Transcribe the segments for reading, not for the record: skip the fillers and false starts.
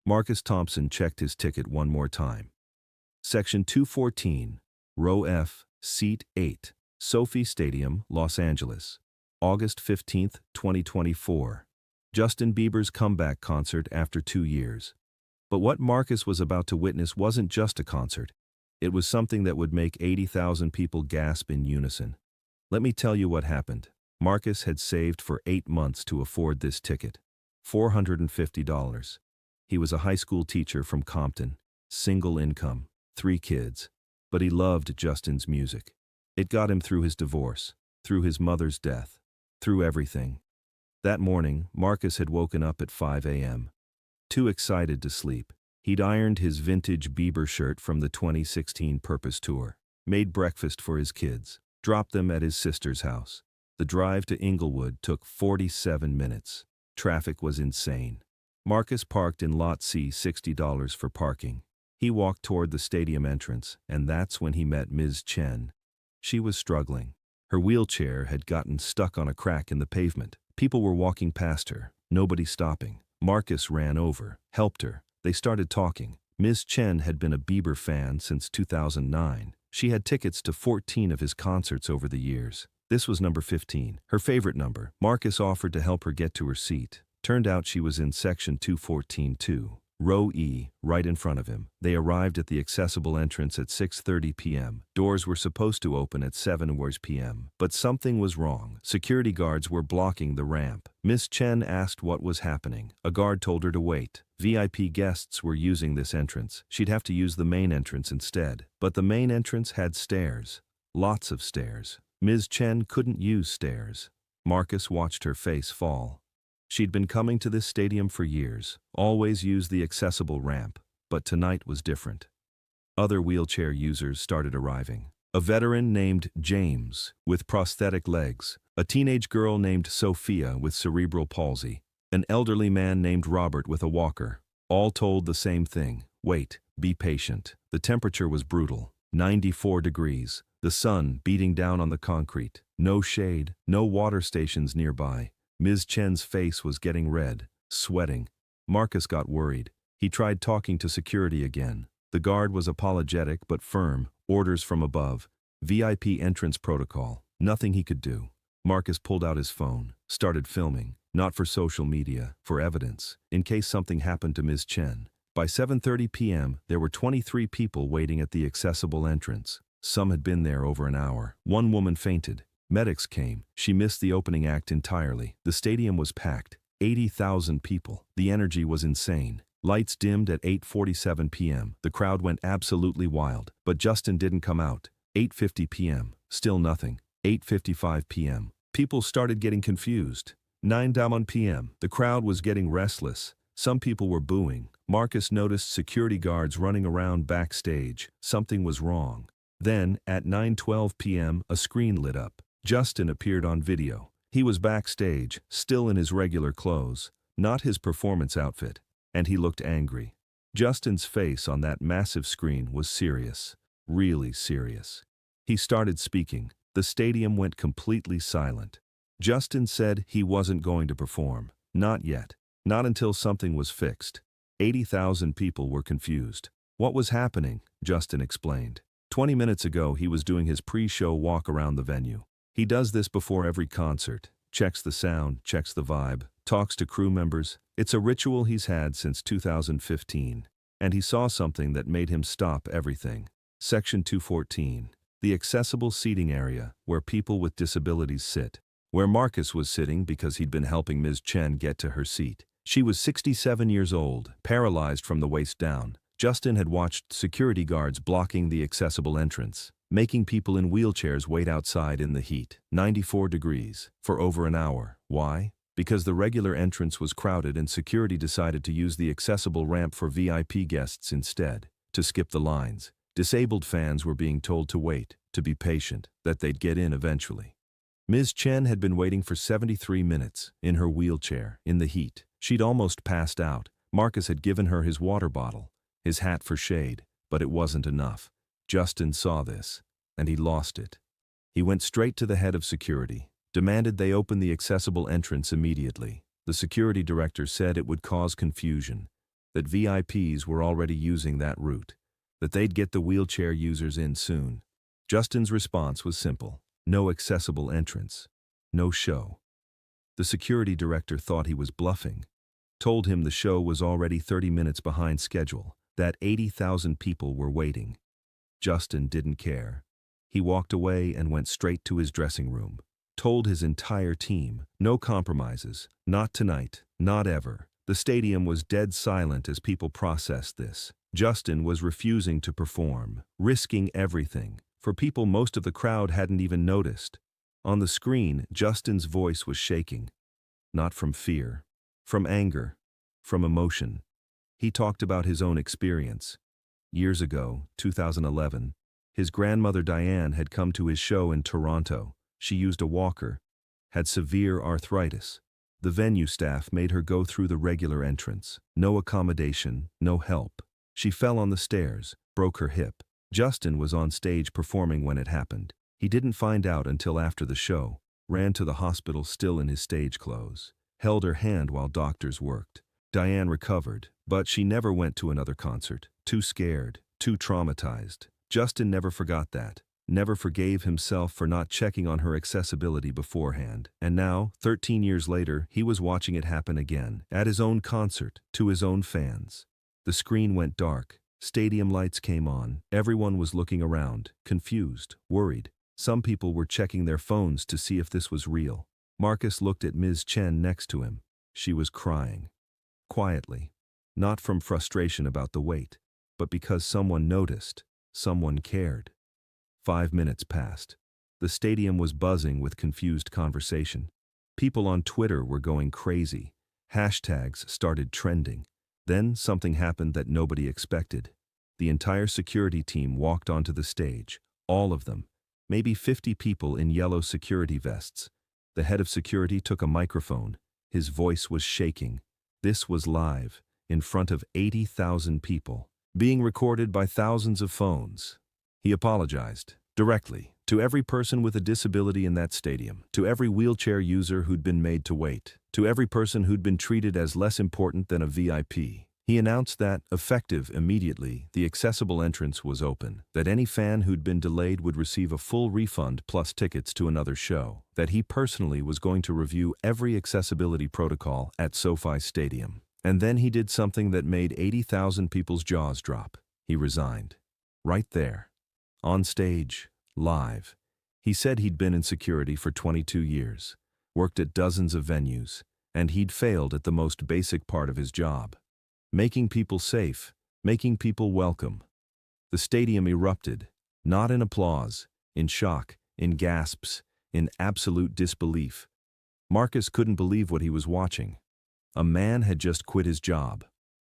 Marcus Thompson checked his ticket one more time. Section 214, Row F, Seat 8, SoFi Stadium, Los Angeles. August 15, 2024. Justin Bieber's comeback concert after 2 years. But what Marcus was about to witness wasn't just a concert. It was something that would make 80,000 people gasp in unison. Let me tell you what happened. Marcus had saved for 8 months to afford this ticket. $450. He was a high school teacher from Compton, single income, 3 kids. But he loved Justin's music. It got him through his divorce, through his mother's death, through everything. That morning, Marcus had woken up at 5 a.m. Too excited to sleep. He'd ironed his vintage Bieber shirt from the 2016 Purpose Tour, made breakfast for his kids, dropped them at his sister's house. The drive to Inglewood took 47 minutes. Traffic was insane. Marcus parked in Lot C, $60 for parking. He walked toward the stadium entrance, and that's when he met Ms. Chen. She was struggling. Her wheelchair had gotten stuck on a crack in the pavement. People were walking past her, nobody stopping. Marcus ran over, helped her. They started talking. Ms. Chen had been a Bieber fan since 2009. She had tickets to 14 of his concerts over the years. This was number 15, her favorite number. Marcus offered to help her get to her seat. Turned out she was in section 214-2, row E, right in front of him. They arrived at the accessible entrance at 6:30 p.m. Doors were supposed to open at 7 p.m. But something was wrong. Security guards were blocking the ramp. Miss Chen asked what was happening. A guard told her to wait. VIP guests were using this entrance. She'd have to use the main entrance instead. But the main entrance had stairs. Lots of stairs. Ms. Chen couldn't use stairs. Marcus watched her face fall. She'd been coming to this stadium for years, always used the accessible ramp, but tonight was different. Other wheelchair users started arriving. A veteran named James, with prosthetic legs, a teenage girl named Sophia with cerebral palsy, an elderly man named Robert with a walker. All told the same thing: wait, be patient. The temperature was brutal, 94 degrees, the sun beating down on the concrete, no shade, no water stations nearby. Ms. Chen's face was getting red, sweating. Marcus got worried. He tried talking to security again. The guard was apologetic but firm. Orders from above. VIP entrance protocol. Nothing he could do. Marcus pulled out his phone, started filming. Not for social media, for evidence, in case something happened to Ms. Chen. By 7:30 p.m., there were 23 people waiting at the accessible entrance. Some had been there over an hour. One woman fainted. Medics came. She missed the opening act entirely. The stadium was packed. 80,000 people. The energy was insane. Lights dimmed at 8:47 p.m. The crowd went absolutely wild. But Justin didn't come out. 8:50 p.m. Still nothing. 8:55 p.m. People started getting confused. 9 p.m. The crowd was getting restless. Some people were booing. Marcus noticed security guards running around backstage. Something was wrong. Then, at 9:12 p.m., a screen lit up. Justin appeared on video. He was backstage, still in his regular clothes, not his performance outfit, and he looked angry. Justin's face on that massive screen was serious, really serious. He started speaking. The stadium went completely silent. Justin said he wasn't going to perform. Not yet. Not until something was fixed. 80,000 people were confused. What was happening? Justin explained. 20 minutes ago, he was doing his pre-show walk around the venue. He does this before every concert, checks the sound, checks the vibe, talks to crew members. It's a ritual he's had since 2015. And he saw something that made him stop everything. Section 214. The accessible seating area, where people with disabilities sit. Where Marcus was sitting because he'd been helping Ms. Chen get to her seat. She was 67 years old, paralyzed from the waist down. Justin had watched security guards blocking the accessible entrance, making people in wheelchairs wait outside in the heat, 94 degrees, for over an hour. Why? Because the regular entrance was crowded and security decided to use the accessible ramp for VIP guests instead, to skip the lines. Disabled fans were being told to wait, to be patient, that they'd get in eventually. Ms. Chen had been waiting for 73 minutes, in her wheelchair, in the heat. She'd almost passed out. Marcus had given her his water bottle, his hat for shade, but it wasn't enough. Justin saw this, and he lost it. He went straight to the head of security, demanded they open the accessible entrance immediately. The security director said it would cause confusion. that VIPs were already using that route, that they'd get the wheelchair users in soon. Justin's response was simple: no accessible entrance, no show. The security director thought he was bluffing, told him the show was already 30 minutes behind schedule, that 80,000 people were waiting. Justin didn't care. He walked away and went straight to his dressing room. Told his entire team, no compromises, not tonight, not ever. The stadium was dead silent as people processed this. Justin was refusing to perform, risking everything, for people most of the crowd hadn't even noticed. On the screen, Justin's voice was shaking. Not from fear, from anger, from emotion. He talked about his own experience. Years ago, 2011, his grandmother Diane had come to his show in Toronto. She used a walker, had severe arthritis. The venue staff made her go through the regular entrance. No accommodation, no help. She fell on the stairs, broke her hip. Justin was on stage performing when it happened. He didn't find out until after the show. Ran to the hospital still in his stage clothes. Held her hand while doctors worked. Diane recovered, but she never went to another concert. Too scared, too traumatized. Justin never forgot that. Never forgave himself for not checking on her accessibility beforehand. And now, 13 years later, he was watching it happen again, at his own concert, to his own fans. The screen went dark. Stadium lights came on. Everyone was looking around, confused, worried. Some people were checking their phones to see if this was real. Marcus looked at Ms. Chen next to him. She was crying. Quietly. Not from frustration about the wait, but because someone noticed, someone cared. 5 minutes passed. The stadium was buzzing with confused conversation. People on Twitter were going crazy. Hashtags started trending. Then something happened that nobody expected. The entire security team walked onto the stage, all of them, maybe 50 people in yellow security vests. The head of security took a microphone. His voice was shaking. This was live, in front of 80,000 people, being recorded by thousands of phones. He apologized, directly, to every person with a disability in that stadium, to every wheelchair user who'd been made to wait, to every person who'd been treated as less important than a VIP. He announced that, effective immediately, the accessible entrance was open, that any fan who'd been delayed would receive a full refund plus tickets to another show, that he personally was going to review every accessibility protocol at SoFi Stadium. And then he did something that made 80,000 people's jaws drop. He resigned. Right there. On stage, live. He said he'd been in security for 22 years, worked at dozens of venues, and he'd failed at the most basic part of his job. Making people safe, making people welcome. The stadium erupted, not in applause, in shock, in gasps, in absolute disbelief. Marcus couldn't believe what he was watching. A man had just quit his job,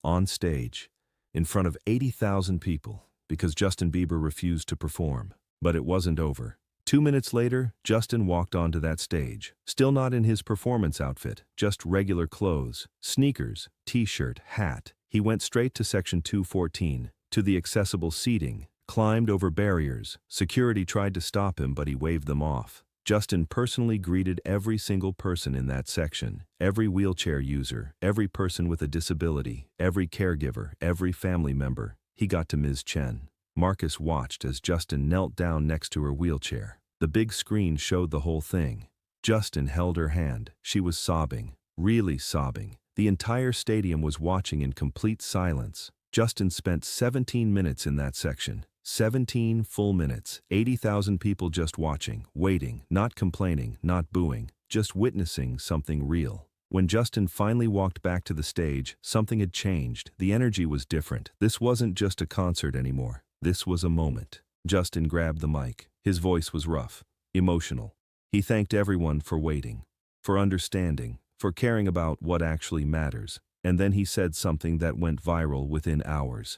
on stage, in front of 80,000 people, because Justin Bieber refused to perform. But it wasn't over. 2 minutes later, Justin walked onto that stage, still not in his performance outfit, just regular clothes, sneakers, t-shirt, hat. He went straight to section 214, to the accessible seating, climbed over barriers. Security tried to stop him, but he waved them off. Justin personally greeted every single person in that section, every wheelchair user, every person with a disability, every caregiver, every family member. He got to Ms. Chen. Marcus watched as Justin knelt down next to her wheelchair. The big screen showed the whole thing. Justin held her hand. She was sobbing, really sobbing. The entire stadium was watching in complete silence. Justin spent 17 minutes in that section. 17 full minutes. 80,000 people just watching, waiting, not complaining, not booing, just witnessing something real. When Justin finally walked back to the stage, something had changed. The energy was different. This wasn't just a concert anymore. This was a moment. Justin grabbed the mic. His voice was rough, emotional. He thanked everyone for waiting, for understanding, for caring about what actually matters. And then he said something that went viral within hours.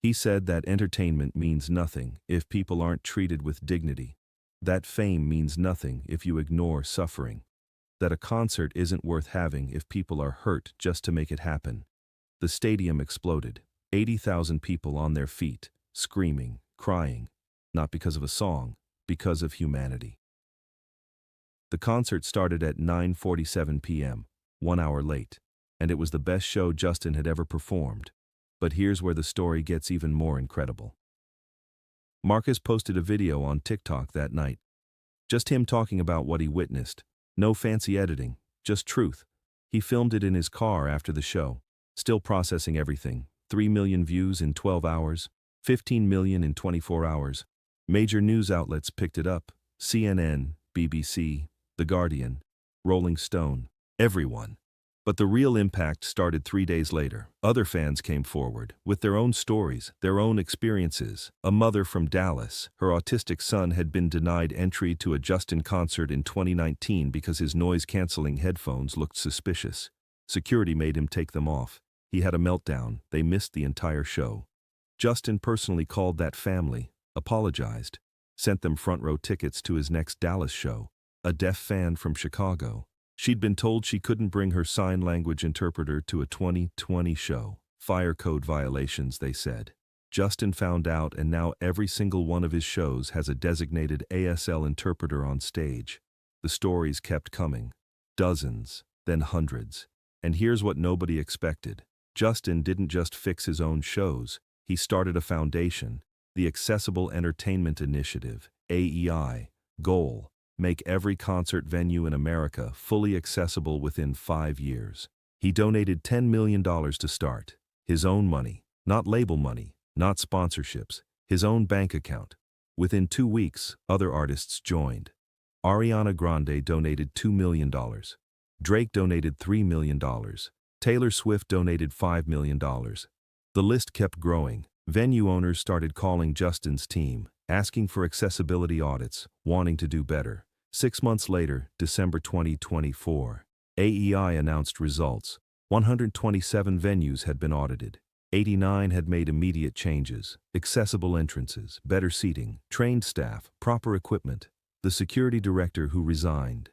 He said that entertainment means nothing if people aren't treated with dignity. That fame means nothing if you ignore suffering. That a concert isn't worth having if people are hurt just to make it happen. The stadium exploded. 80,000 people on their feet, screaming, crying, not because of a song, because of humanity. The concert started at 9:47 p.m., 1 hour late, and it was the best show Justin had ever performed. But here's where the story gets even more incredible. Marcus posted a video on TikTok that night. Just him talking about what he witnessed. No fancy editing, just truth. He filmed it in his car after the show. Still processing everything. 3 million views in 12 hours. 15 million in 24 hours. Major news outlets picked it up. CNN, BBC, The Guardian, Rolling Stone, everyone. But the real impact started 3 days later. Other fans came forward, with their own stories, their own experiences. A mother from Dallas, her autistic son had been denied entry to a Justin concert in 2019 because his noise-canceling headphones looked suspicious. Security made him take them off. He had a meltdown. They missed the entire show. Justin personally called that family, apologized, sent them front-row tickets to his next Dallas show. A deaf fan from Chicago. She'd been told she couldn't bring her sign language interpreter to a 2020 show. Fire code violations, they said. Justin found out, and now every single one of his shows has a designated ASL interpreter on stage. The stories kept coming. Dozens, then hundreds. And here's what nobody expected. Justin didn't just fix his own shows. He started a foundation, the Accessible Entertainment Initiative, AEI, goal. Make every concert venue in America fully accessible within 5 years. He donated $10 million to start. His own money, not label money, not sponsorships, his own bank account. Within 2 weeks, other artists joined. Ariana Grande donated $2 million. Drake donated $3 million. Taylor Swift donated $5 million. The list kept growing. Venue owners started calling Justin's team, asking for accessibility audits, wanting to do better. 6 months later, December 2024, AEI announced results. 127 venues had been audited. 89 had made immediate changes, accessible entrances, better seating, trained staff, proper equipment. The security director who resigned.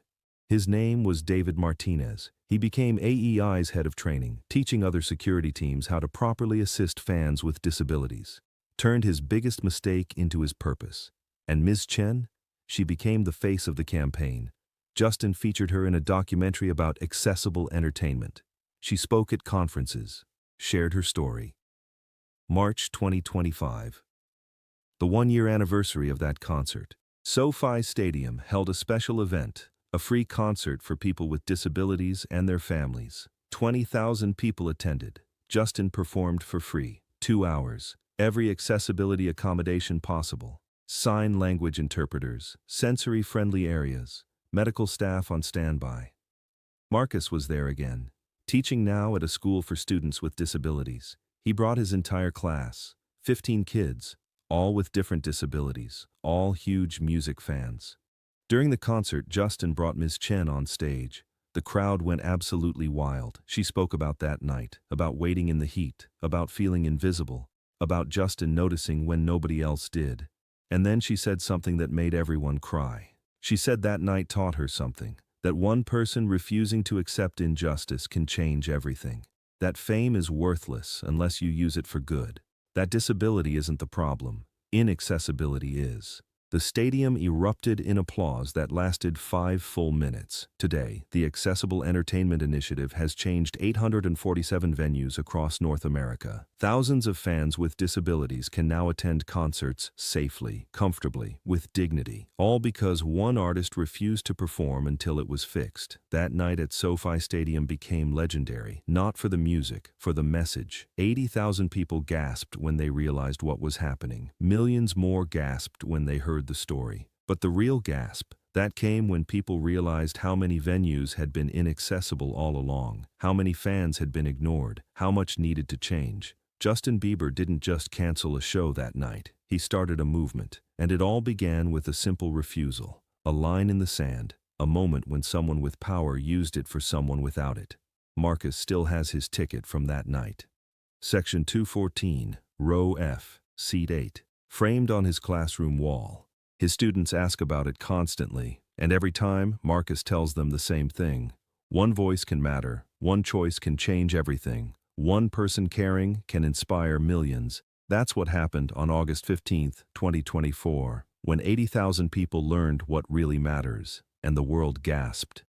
His name was David Martinez. He became AEI's head of training, teaching other security teams how to properly assist fans with disabilities. Turned his biggest mistake into his purpose. And Ms. Chen? She became the face of the campaign. Justin featured her in a documentary about accessible entertainment. She spoke at conferences, shared her story. March 2025. The 1-year anniversary of that concert. SoFi Stadium held a special event, a free concert for people with disabilities and their families. 20,000 people attended. Justin performed for free. 2 hours. Every accessibility accommodation possible. Sign language interpreters, sensory-friendly areas, medical staff on standby. Marcus was there again, teaching now at a school for students with disabilities. He brought his entire class, 15 kids, all with different disabilities, all huge music fans. During the concert, Justin brought Ms. Chen on stage. The crowd went absolutely wild. She spoke about that night, about waiting in the heat, about feeling invisible, about Justin noticing when nobody else did. And then she said something that made everyone cry. She said that night taught her something, that one person refusing to accept injustice can change everything. That fame is worthless unless you use it for good. That disability isn't the problem. Inaccessibility is. The stadium erupted in applause that lasted 5 full minutes. Today, the Accessible Entertainment Initiative has changed 847 venues across North America. Thousands of fans with disabilities can now attend concerts safely, comfortably, with dignity. All because one artist refused to perform until it was fixed. That night at SoFi Stadium became legendary, not for the music, for the message. 80,000 people gasped when they realized what was happening. Millions more gasped when they heard the story. But the real gasp, that came when people realized how many venues had been inaccessible all along, how many fans had been ignored, how much needed to change. Justin Bieber didn't just cancel a show that night. He started a movement, and it all began with a simple refusal, a line in the sand, a moment when someone with power used it for someone without it. Marcus still has his ticket from that night. Section 214, Row F, Seat 8, framed on his classroom wall. His students ask about it constantly, and every time, Marcus tells them the same thing. One voice can matter, one choice can change everything, one person caring can inspire millions. That's what happened on August 15, 2024, when 80,000 people learned what really matters, and the world gasped.